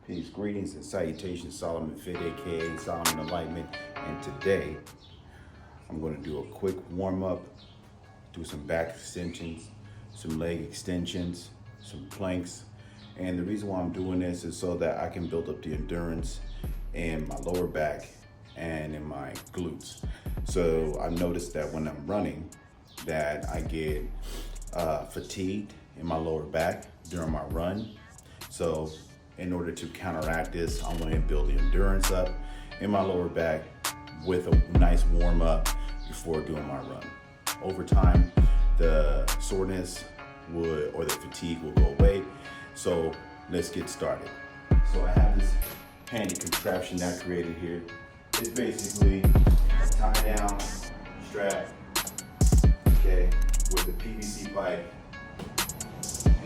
Peace, greetings, and salutations. Solomon Fit, aka Solomon Enlightenment, and today I'm going to do a quick warm up, do some back extensions, some leg extensions, some planks. And the reason why I'm doing this is so that I can build up the endurance in my lower back and in my glutes. So I've noticed that when I'm running, that I get fatigued in my lower back during my run. So in order to counteract this, I'm going to build the endurance up in my lower back with a nice warm up before doing my run. Over time, the soreness or the fatigue will go away. So let's get started. So I have this handy contraption that I created here. It's basically a tie down strap, okay, with a PVC pipe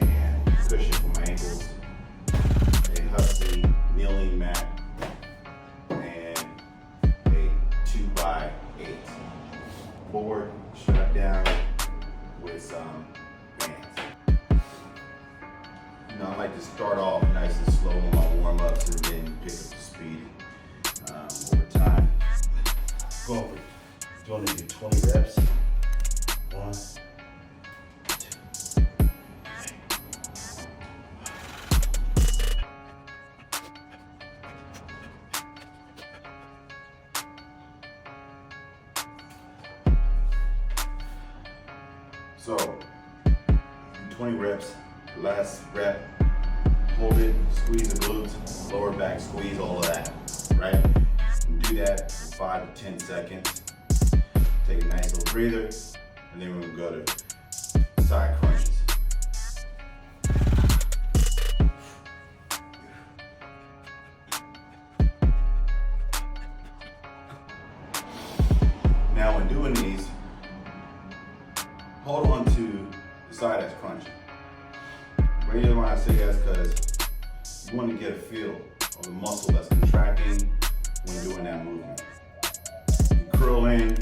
and cushion for my ankles, a Husky kneeling mat, and a 2x8 board strapped down with some bands. You know, I like to start off nice and slow on my warm-ups and then pick up the speed over time. Go over. Going to do 20 reps. 1, 2. So, 20 reps, last rep, hold it, squeeze the glutes, lower back, squeeze all of that, right? And do that for 5 to 10 seconds. Take a nice little breather, and then we're gonna go to side crunches. Now when doing these, hold on to the side that's crunching. The reason why I say that is because you want to get a feel of the muscle that's contracting when doing that movement. You curl in,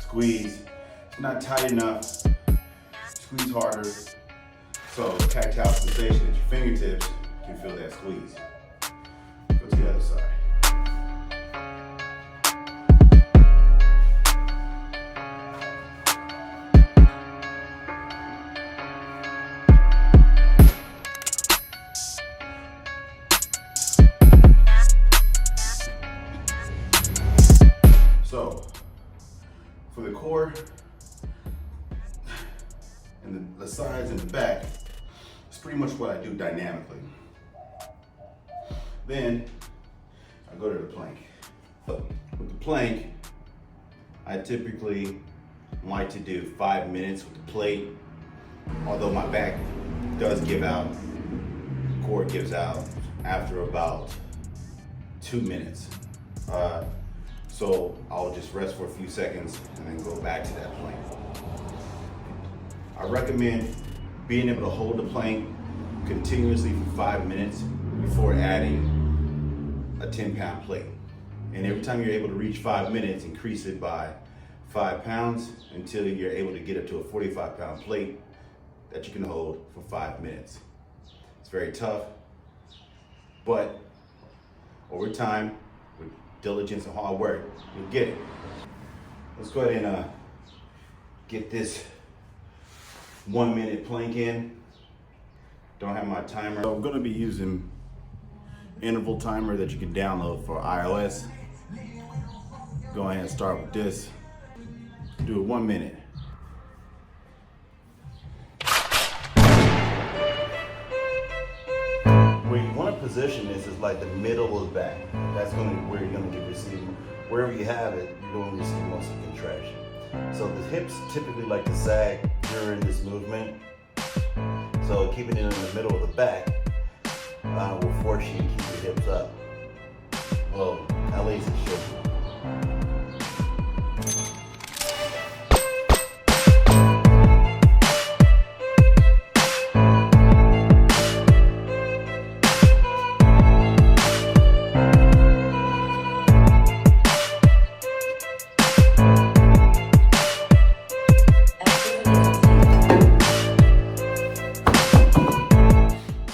squeeze. It's not tight enough, squeeze harder. So tactile sensation at your fingertips can feel that squeeze. Go to the other side. So, for the core and the sides and the back, it's pretty much what I do dynamically. Then, I go to the plank. With the plank, I typically like to do 5 minutes with the plate, although my back does give out, core gives out after about 2 minutes. So I'll just rest for a few seconds and then go back to that plank. I recommend being able to hold the plank continuously for 5 minutes before adding a 10-pound plate. And every time you're able to reach 5 minutes, increase it by 5 pounds until you're able to get up to a 45-pound plate that you can hold for 5 minutes. It's very tough, but over time, with diligence and hard work, you'll get it. Let's go ahead and get this 1 minute plank in. Don't have my timer. So I'm gonna be using interval timer that you can download for iOS. Go ahead and start with this. Do it 1 minute. Where you want to position this is like the middle of the back. That's going to be where you're going to get received. Wherever you have it, you're going to receive most of the contraction. So the hips typically like to sag during this movement. So keeping it in the middle of the back will force you to keep your hips up. Well, at least it should be.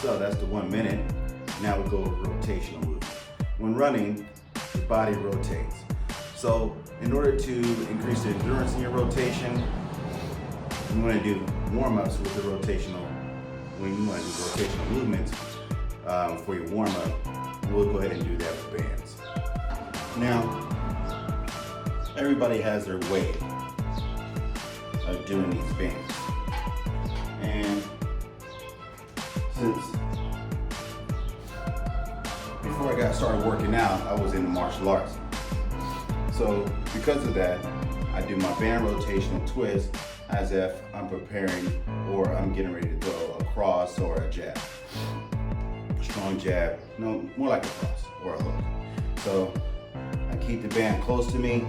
So that's the 1 minute. Now we're typical rotational movement. When running, your body rotates. So in order to increase the endurance in your rotation, you want to do warm-ups with the rotational, when you want to do rotational movements for your warm-up, we'll go ahead and do that with bands. Now, everybody has their way of doing these bands. And since before I got started working out, I was into martial arts. So because of that, I do my band rotational twist as if I'm preparing or I'm getting ready to throw a cross or a jab. Strong jab, no, more like a cross or a hook. So I keep the band close to me,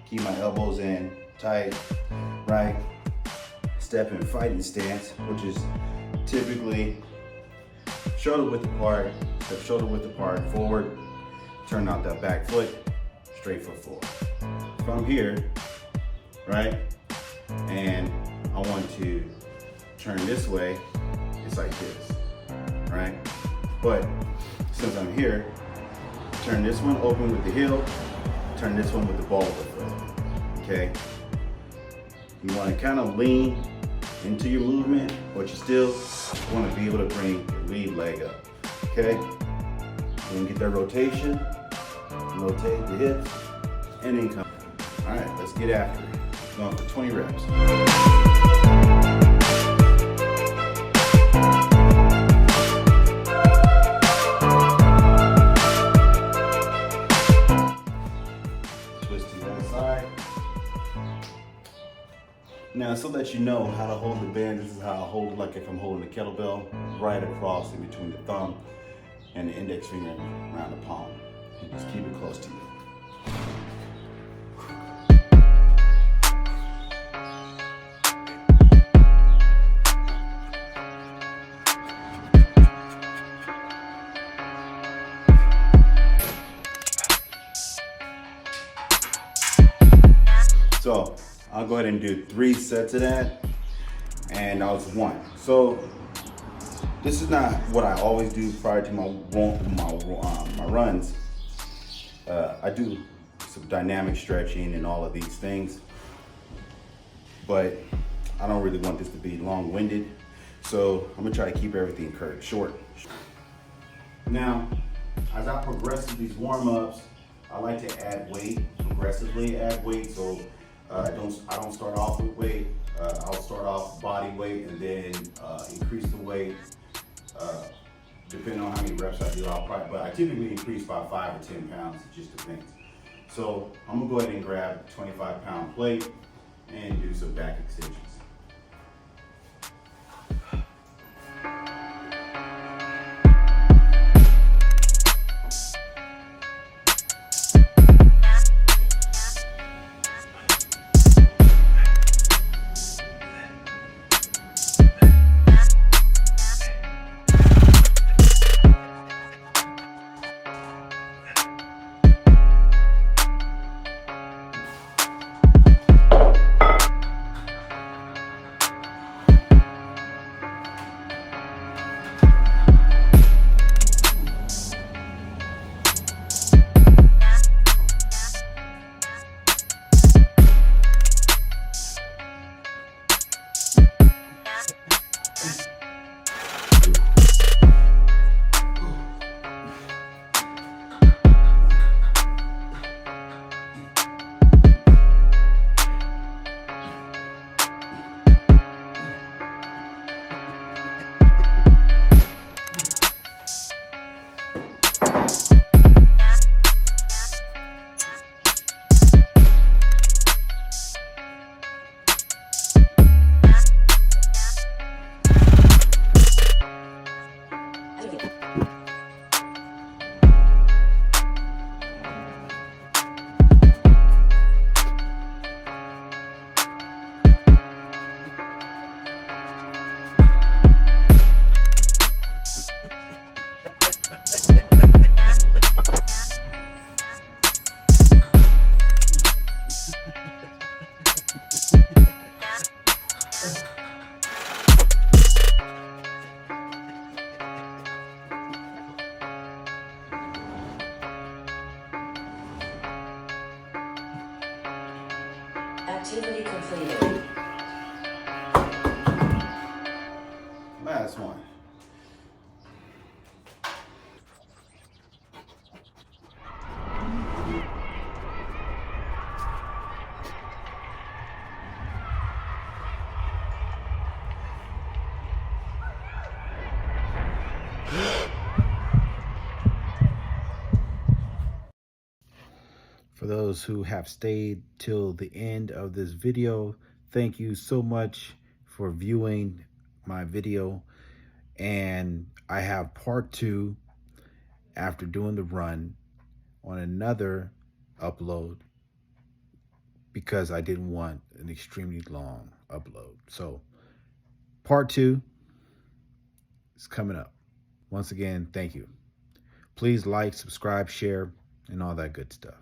keep my elbows in tight, right? Step in fighting stance, which is typically shoulder width apart, step shoulder width apart, forward, turn out that back foot, straight foot forward. From here, right, and I want to turn this way, it's like this, right? But since I'm here, turn this one open with the heel, turn this one with the ball of the foot, okay? You want to kind of lean into your movement, but you still want to be able to bring your lead leg up, okay? You're going to get that rotation, rotate the hips, and then come. All right, let's get after it. Going for 20 reps. Twist to the other side. Now, so that you know how to hold the band, this is how I hold it, like if I'm holding a kettlebell, right across in between the thumb and the index finger around the palm. And just keep it close to you. So I'll go ahead and do 3 sets of that, and that was 1. So this is not what I always do prior to my runs. I do some dynamic stretching and all of these things, but I don't really want this to be long-winded, so I'm gonna try to keep everything short. Now, as I progress through these warm-ups, I like to add weight, progressively add weight. So I don't start off with weight. I'll start off body weight and then increase the weight. Depending on how many reps I do, but I typically increase by 5 or 10 pounds, it just depends. So I'm gonna go ahead and grab a 25-pound plate and do some back extensions. Activity completed. Last one. For those who have stayed till the end of this video, thank you so much for viewing my video. And I have part 2 after doing the run on another upload because I didn't want an extremely long upload. So part 2 is coming up. Once again, thank you. Please like, subscribe, share, and all that good stuff.